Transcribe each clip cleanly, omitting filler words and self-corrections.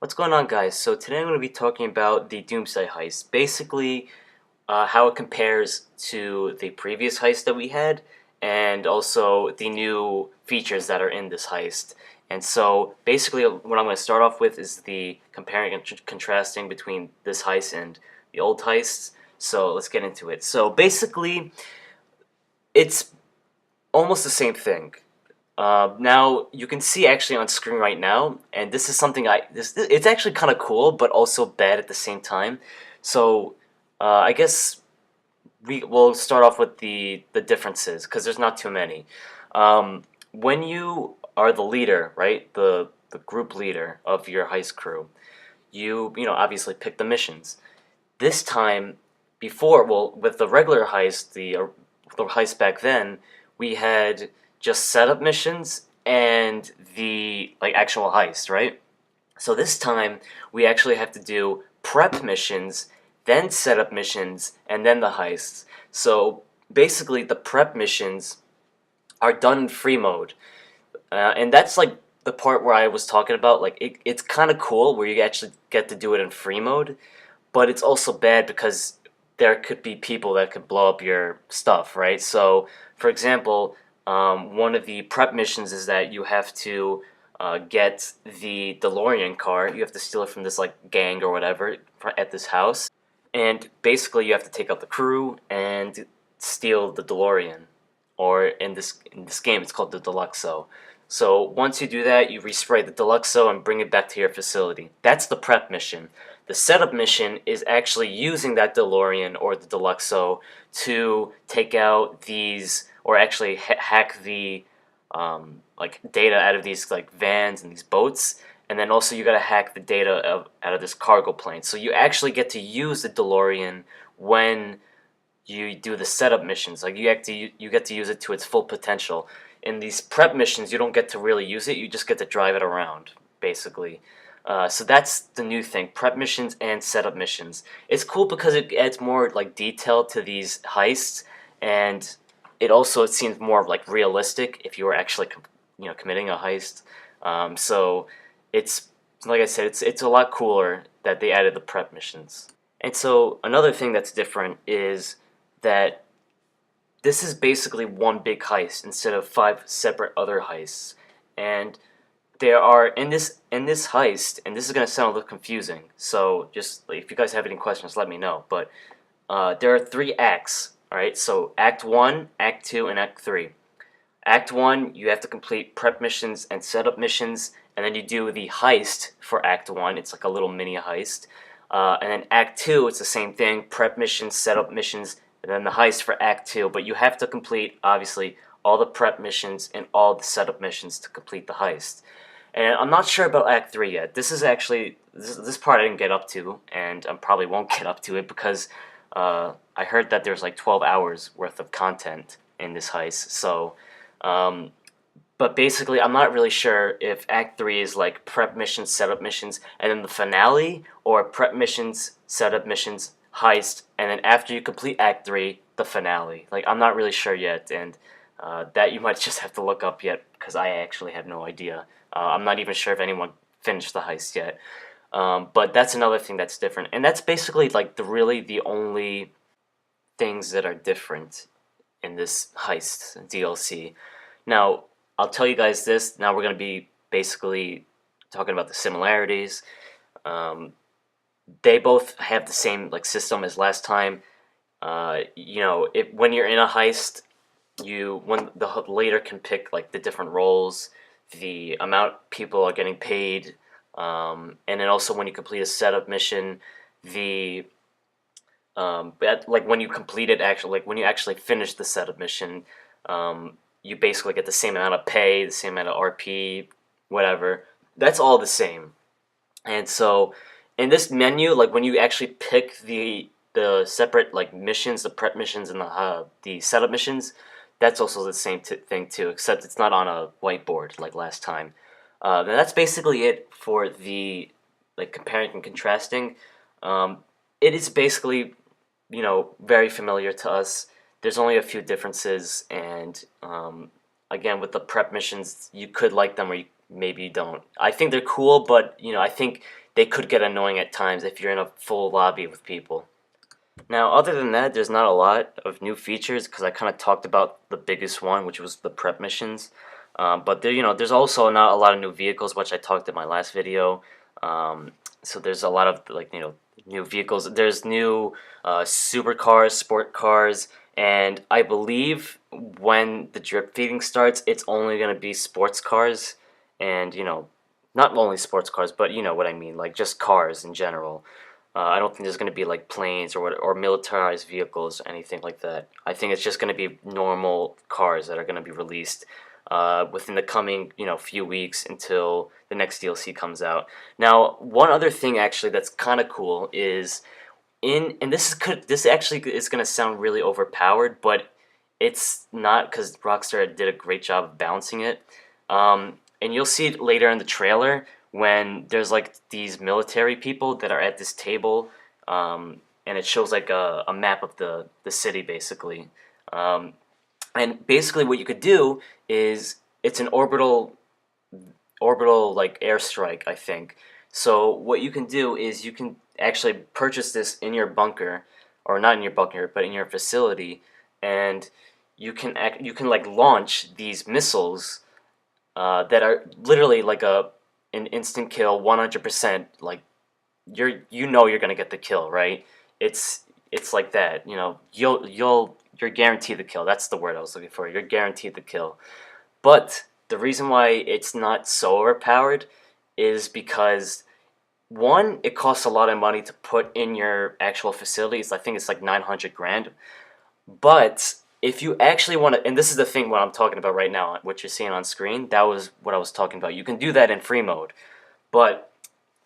What's going on, guys? So today I'm going to be talking about the Doomsday Heist. Basically, how it compares to the previous heist that we had, and also the new features that are in this heist. And so basically what I'm going to start off with is the comparing and contrasting between this heist and the old heists. So let's get into it. So basically, it's almost the same thing. Now you can see actually on screen right now, and this is something it's actually kind of cool, but also bad at the same time. So I guess we will start off with the differences because there's not too many. When you are the leader, right, the group leader of your heist crew, you obviously pick the missions. This time, before, well, with the regular heist, the heist back then, we had just setup missions and the actual heist, right? So this time we actually have to do prep missions, then setup missions, and then the heists. So basically, the prep missions are done in free mode, and that's like the part where I was talking about. Like it's kind of cool where you actually get to do it in free mode, but it's also bad because there could be people that could blow up your stuff, right? So, for example, one of the prep missions is that you have to get the DeLorean car. You have to steal it from this gang or whatever at this house, and basically you have to take out the crew and steal the DeLorean. Or in this game, it's called the Deluxo. So once you do that, you respray the Deluxo and bring it back to your facility. That's the prep mission. The setup mission is actually using that DeLorean or the Deluxo to take out these, or actually hack the data out of these vans and these boats, and then also you gotta hack the data out of this cargo plane. So you actually get to use the DeLorean when you do the setup missions. Like you get to use it to its full potential. In these prep missions, you don't get to really use it. You just get to drive it around, basically. So that's the new thing: prep missions and setup missions. It's cool because it adds more detail to these heists, and it seems more realistic if you were actually committing a heist. So it's like I said, it's a lot cooler that they added the prep missions. And so another thing that's different is that this is basically one big heist instead of 5 separate other heists. And there are in this heist, and this is gonna sound a little confusing. So just if you guys have any questions, let me know. But there are 3 acts. All right. So Act 1, Act 2, and Act 3. Act 1, you have to complete prep missions and setup missions, and then you do the heist for Act 1. It's like a little mini heist. And then Act 2, it's the same thing: prep missions, setup missions, and then the heist for Act 2. But you have to complete, obviously, all the prep missions and all the setup missions to complete the heist. And I'm not sure about Act 3 yet. This is actually, this part I didn't get up to, and I probably won't get up to it because I heard that there's like 12 hours worth of content in this heist. So, but basically, I'm not really sure if Act 3 is like prep missions, setup missions, and then the finale, or prep missions, setup missions, heist, and then after you complete Act 3, the finale. Like, I'm not really sure yet, and that you might just have to look up yet, because I actually have no idea. I'm not even sure if anyone finished the heist yet. But that's another thing that's different, and that's basically like really the only things that are different in this heist DLC. Now, I'll tell you guys this. Now we're going to be basically talking about the similarities. They both have the same system as last time. When you're in a heist, when the leader can pick the different roles, the amount people are getting paid, and then also when you complete a setup mission, the when you complete it, actually, when you actually finish the setup mission, you basically get the same amount of pay, the same amount of RP, whatever. That's all the same. And so in this menu, when you actually pick the separate missions, the prep missions and the setup missions, that's also the same thing too, except it's not on a whiteboard like last time. And that's basically it for the comparing and contrasting. It is basically very familiar to us. There's only a few differences, and again, with the prep missions, you could like them or maybe you don't. I think they're cool, but I think they could get annoying at times if you're in a full lobby with people. Now, other than that, there's not a lot of new features because I kind of talked about the biggest one, which was the prep missions. But there, there's also not a lot of new vehicles, which I talked in my last video. So there's a lot of new vehicles. There's new supercars, sport cars, and I believe when the drip feeding starts, it's only gonna be sports cars, and not only sports cars, but you know what I mean, like just cars in general. I don't think there's going to be like planes or militarized vehicles or anything like that. I think it's just going to be normal cars that are going to be released within the coming few weeks until the next DLC comes out. Now, one other thing actually that's kind of cool is and this actually is going to sound really overpowered, but it's not because Rockstar did a great job of balancing it. And you'll see it later in the trailer when there's like these military people that are at this table, and it shows like a map of the city basically. And basically what you could do is it's an orbital like airstrike, I think. So what you can do is you can actually purchase this in your bunker, or not in your bunker, but in your facility, and you can like launch these missiles that are literally like an instant kill, 100%. Like you're gonna get the kill, right? It's like that. You're guaranteed the kill. That's the word I was looking for. You're guaranteed the kill. But the reason why it's not so overpowered is because one, it costs a lot of money to put in your actual facilities. I think it's like 900 grand. But if you actually want to, and this is the thing what I'm talking about right now, what you're seeing on screen, that was what I was talking about. You can do that in free mode. But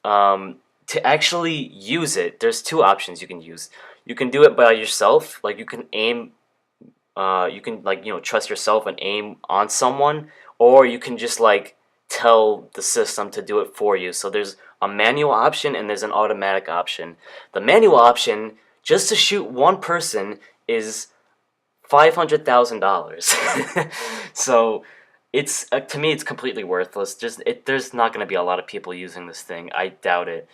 to actually use it, there's two options you can use. You can do it by yourself, like you can aim, you can like trust yourself and aim on someone, or you can just like tell the system to do it for you. So there's a manual option and there's an automatic option. The manual option, just to shoot one person, is $500,000. So it's to me it's completely worthless. There's not going to be a lot of people using this thing. I doubt it.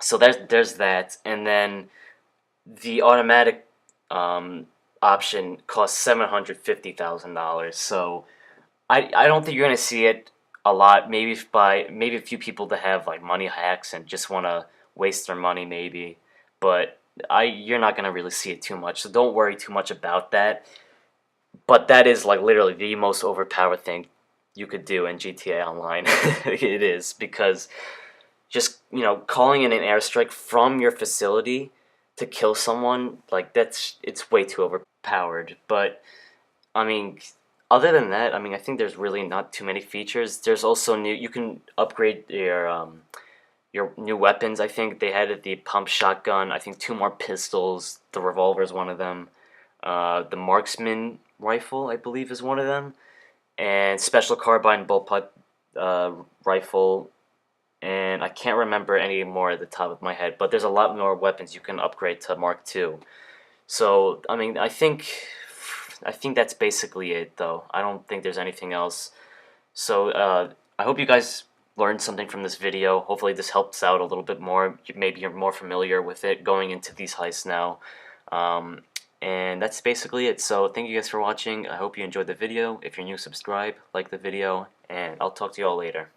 So there's that, and then the automatic option costs $750,000. So I don't think you're going to see it a lot. Maybe a few people that have like money hacks and just want to waste their money, maybe. But you're not gonna really see it too much, so don't worry too much about that. But that is like literally the most overpowered thing you could do in GTA Online. It is, because just calling in an airstrike from your facility to kill someone, like it's way too overpowered. But I mean, other than that, I mean, I think there's really not too many features. There's also you can upgrade your new weapons. I think they had the pump shotgun. I think two more pistols. The revolver is one of them. The marksman rifle, I believe, is one of them. And special carbine bullpup rifle. And I can't remember any more at the top of my head. But there's a lot more weapons you can upgrade to Mark II. So I mean, I think that's basically it, though. I don't think there's anything else. So I hope you guys learned something from this video. Hopefully this helps out a little bit more. Maybe you're more familiar with it going into these heists now. And that's basically it. So thank you guys for watching. I hope you enjoyed the video. If you're new, subscribe, like the video, and I'll talk to you all later.